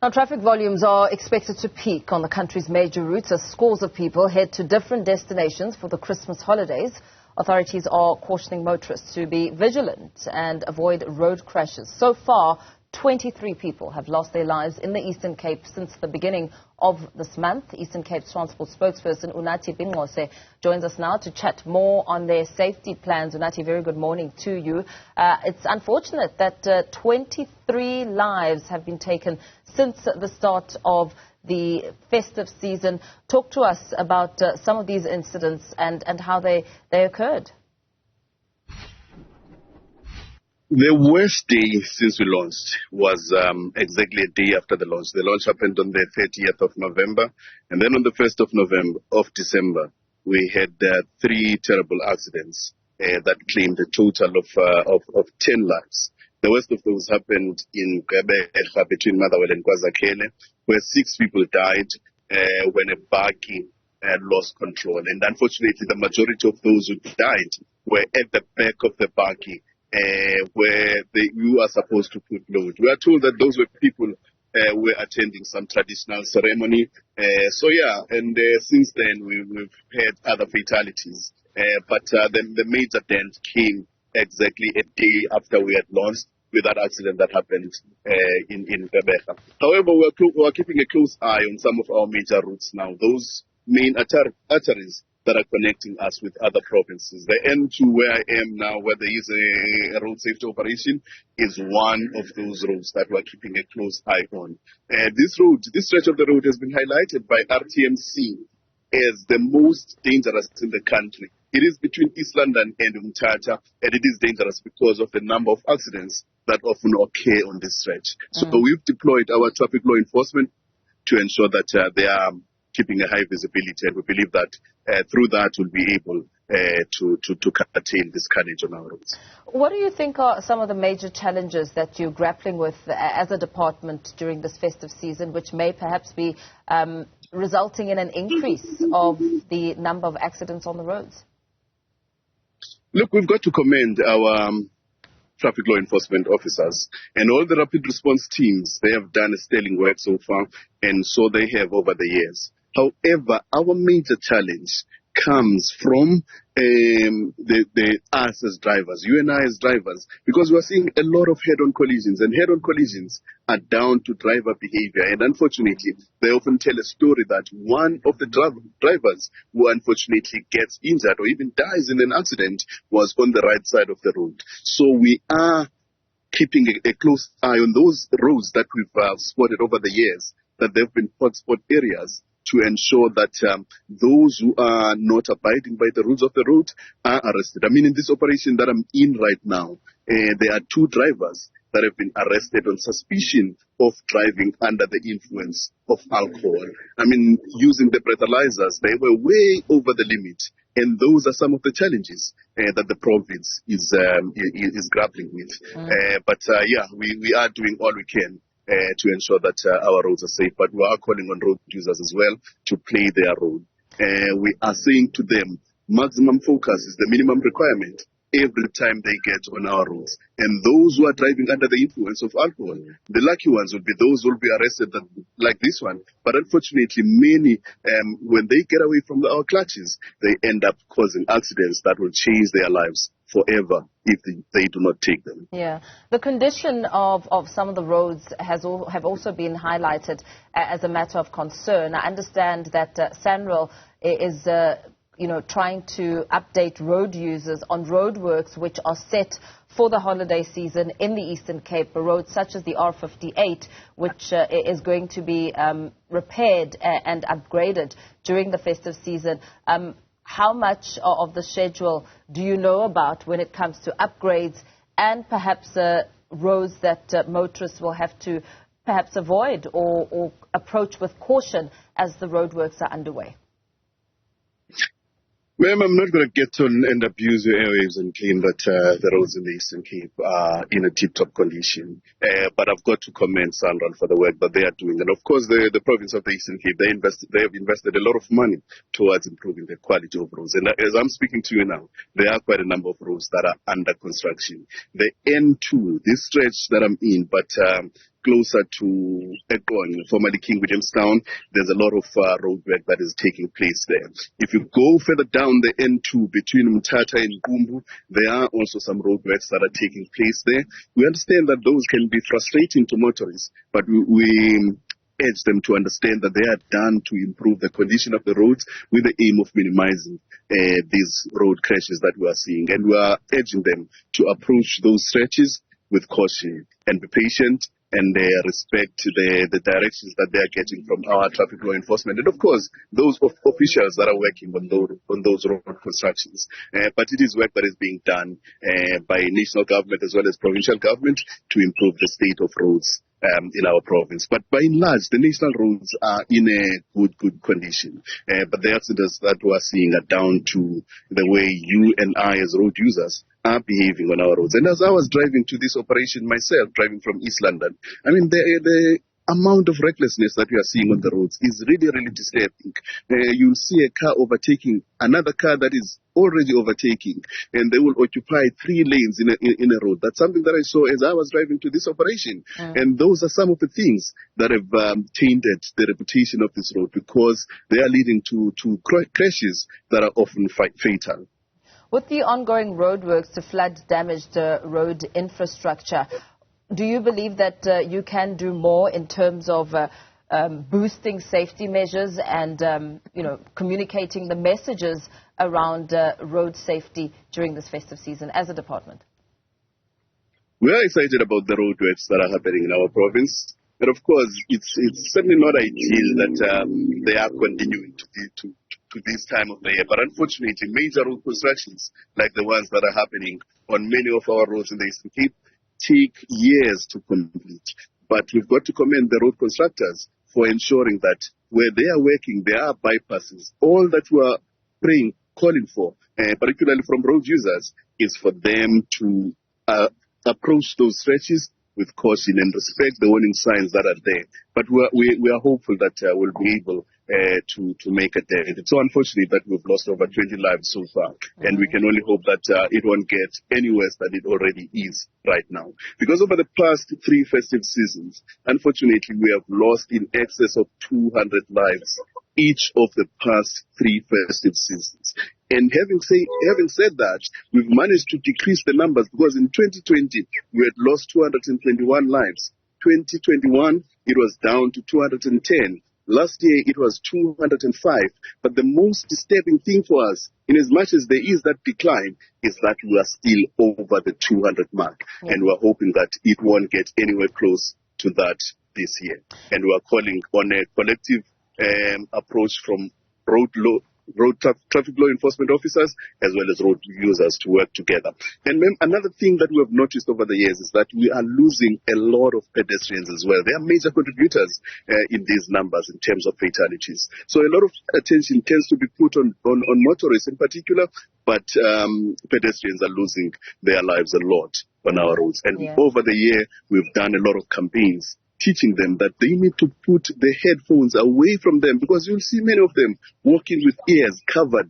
Now, traffic volumes are expected to peak on the country's major routes as scores of people head to different destinations for the Christmas holidays. Authorities are cautioning motorists to be vigilant and avoid road crashes. So far, 23 people have lost their lives in the Eastern Cape since the beginning of this month. Eastern Cape's transport spokesperson Unathi Binqose joins us now to chat more on their safety plans. Unathi, very good morning to you. It's unfortunate that 23 lives have been taken since the start of the festive season. Talk to us about some of these incidents and how they occurred. The worst day since we launched was exactly a day after the launch. The launch happened on the 30th of November, and then on the 1st of December, we had 3 terrible accidents that claimed a total of 10 lives. The worst of those happened in Gqeberha between Motherwell and KwaZakhele, where 6 people died when a buggy lost control. And unfortunately, the majority of those who died were at the back of the buggy, where you are supposed to put load. We are told that those were people who were attending some traditional ceremony. Since then we've had other fatalities. But the major dent came exactly a day after we had launched with that accident that happened in Gqeberha. However, we're keeping a close eye on some of our major routes now. Those main arteries that are connecting us with other provinces. The N2 where I am now, where there is a road safety operation, is one of those roads that we're keeping a close eye on. This stretch of the road has been highlighted by RTMC as the most dangerous in the country. It is between East London and Umtata, and it is dangerous because of the number of accidents that often occur on this stretch. So we've deployed our traffic law enforcement to ensure that they are keeping a high visibility, and we believe that through that we'll be able to curtail this carnage on our roads. What do you think are some of the major challenges that you're grappling with as a department during this festive season, which may perhaps be resulting in an increase of the number of accidents on the roads? Look, we've got to commend our traffic law enforcement officers and all the rapid response teams. They have done a sterling work so far, and so they have over the years. However, our major challenge comes from us as drivers, you and I as drivers, because we're seeing a lot of head-on collisions, and head-on collisions are down to driver behavior. And unfortunately, they often tell a story that one of the drivers who unfortunately gets injured or even dies in an accident was on the right side of the road. So we are keeping a close eye on those roads that we've spotted over the years, that they've been hotspot areas, to ensure that those who are not abiding by the rules of the road are arrested. I mean, in this operation that I'm in right now, there are 2 drivers that have been arrested on suspicion of driving under the influence of alcohol. I mean, using the breathalyzers, they were way over the limit. And those are some of the challenges that the province is grappling with. We are doing all we can to ensure that our roads are safe, but we are calling on road users as well to play their role. We are saying to them, maximum focus is the minimum requirement every time they get on our roads. And those who are driving under the influence of alcohol, the lucky ones will be those who will be arrested like this one. But unfortunately, many, when they get away from our clutches, they end up causing accidents that will change their lives forever if they do not take them. Yeah. The condition of some of the roads have also been highlighted as a matter of concern. I understand that SANRAL is trying to update road users on roadworks which are set for the holiday season in the Eastern Cape, roads such as the R58, which is going to be repaired and upgraded during the festive season. How much of the schedule do you know about when it comes to upgrades and perhaps roads that motorists will have to perhaps avoid or approach with caution as the roadworks are underway? Ma'am, I'm not going to get on and abuse your airwaves and claim that the roads in the Eastern Cape are in a tip-top condition. But I've got to commend SANRAL for the work that they are doing. And of course, the province of the Eastern Cape, they have invested a lot of money towards improving the quality of roads. And as I'm speaking to you now, there are quite a number of roads that are under construction. The N2, this stretch that I'm in, but closer to Ekong, formerly King Williamstown, there's a lot of road work that is taking place there. If you go further down the N2 between Mthatha and Kumbu, there are also some road works that are taking place there. We understand that those can be frustrating to motorists, but we urge them to understand that they are done to improve the condition of the roads with the aim of minimizing these road crashes that we are seeing. And we are urging them to approach those stretches with caution and be patient and respect the directions that they are getting from our traffic law enforcement. And of course, those officials that are working on those road constructions. But it is work that is being done by national government as well as provincial government to improve the state of roads in our province. But by and large, the national roads are in a good condition. But the accidents that we are seeing are down to the way you and I as road users are behaving on our roads. And as I was driving to this operation myself, driving from East London, I mean, the amount of recklessness that we are seeing on the roads is really, really disturbing. You'll see a car overtaking another car that is already overtaking, and they will occupy 3 lanes in a road. That's something that I saw as I was driving to this operation. And those are some of the things that have tainted the reputation of this road, because they are leading to crashes that are often fatal. With the ongoing roadworks to flood damaged road infrastructure, do you believe that you can do more in terms of boosting safety measures and, communicating the messages around road safety during this festive season as a department? We are excited about the roadworks that are happening in our province. But of course, it's certainly not ideal that they are continuing to this time of the year. But unfortunately, major road constructions like the ones that are happening on many of our roads in the Eastern Cape take years to complete. But we've got to commend the road constructors for ensuring that where they are working, there are bypasses. All that we are calling for, particularly from road users, is for them to approach those stretches with caution and respect the warning signs that are there. But we are hopeful that we'll be able to make a dent. It's so unfortunate that we've lost over 20 lives so far, and we can only hope that it won't get any worse than it already is right now. Because over the past 3 festive seasons, unfortunately, we have lost in excess of 200 lives each of the past 3 festive seasons. And having said that, we've managed to decrease the numbers, because in 2020, we had lost 221 lives. 2021, it was down to 210. Last year, it was 205. But the most disturbing thing for us, in as much as there is that decline, is that we are still over the 200 mark. Yeah. And we're hoping that it won't get anywhere close to that this year. And we are calling on a collective approach from traffic law enforcement officers as well as road users to work together. And another thing that we have noticed over the years is that we are losing a lot of pedestrians as well. They are major contributors in these numbers in terms of fatalities. So a lot of attention tends to be put on motorists in particular, but pedestrians are losing their lives a lot on our roads. And over the year, we've done a lot of campaigns teaching them that they need to put the headphones away from them, because you'll see many of them walking with ears covered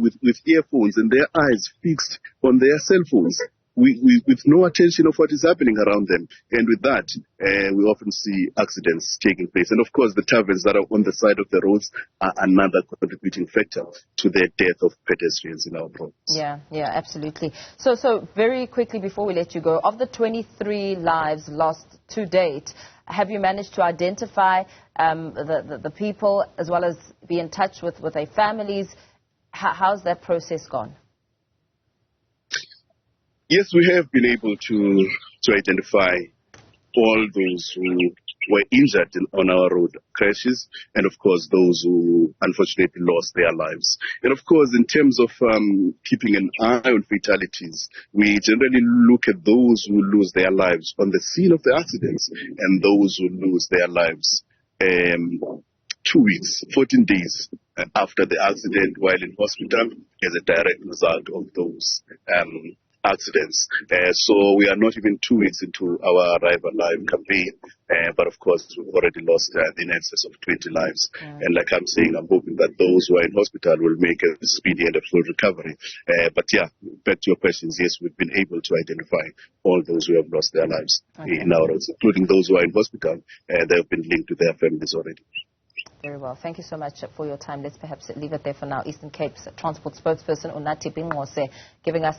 with earphones and their eyes fixed on their cell phones with no attention of what is happening around them. And with that, we often see accidents taking place. And of course, the taverns that are on the side of the roads are another contributing factor to the death of pedestrians in our province. Yeah, absolutely. So very quickly before we let you go, of the 23 lives lost to date, have you managed to identify the people as well as be in touch with their families? How's that process gone? Yes, we have been able to identify all those who were injured on our road crashes, and of course those who unfortunately lost their lives. And of course, in terms of keeping an eye on fatalities, we generally look at those who lose their lives on the scene of the accidents and those who lose their lives 2 weeks, 14 days after the accident while in hospital as a direct result of those accidents. So we are not even 2 weeks into our Arrive Alive campaign, but of course we've already lost in excess of 20 lives. And like I'm saying, I'm hoping that those who are in hospital will make a speedy and a full recovery. But yeah, back to your questions, yes, we've been able to identify all those who have lost their lives in our roads, including those who are in hospital. They have been linked to their families already. Very well. Thank you so much for your time. Let's perhaps leave it there for now. Eastern Cape's transport spokesperson, Unathi Binqose, giving us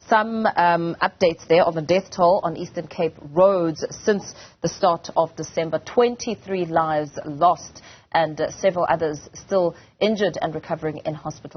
some updates there on the death toll on Eastern Cape roads since the start of December. 23 lives lost and several others still injured and recovering in hospital.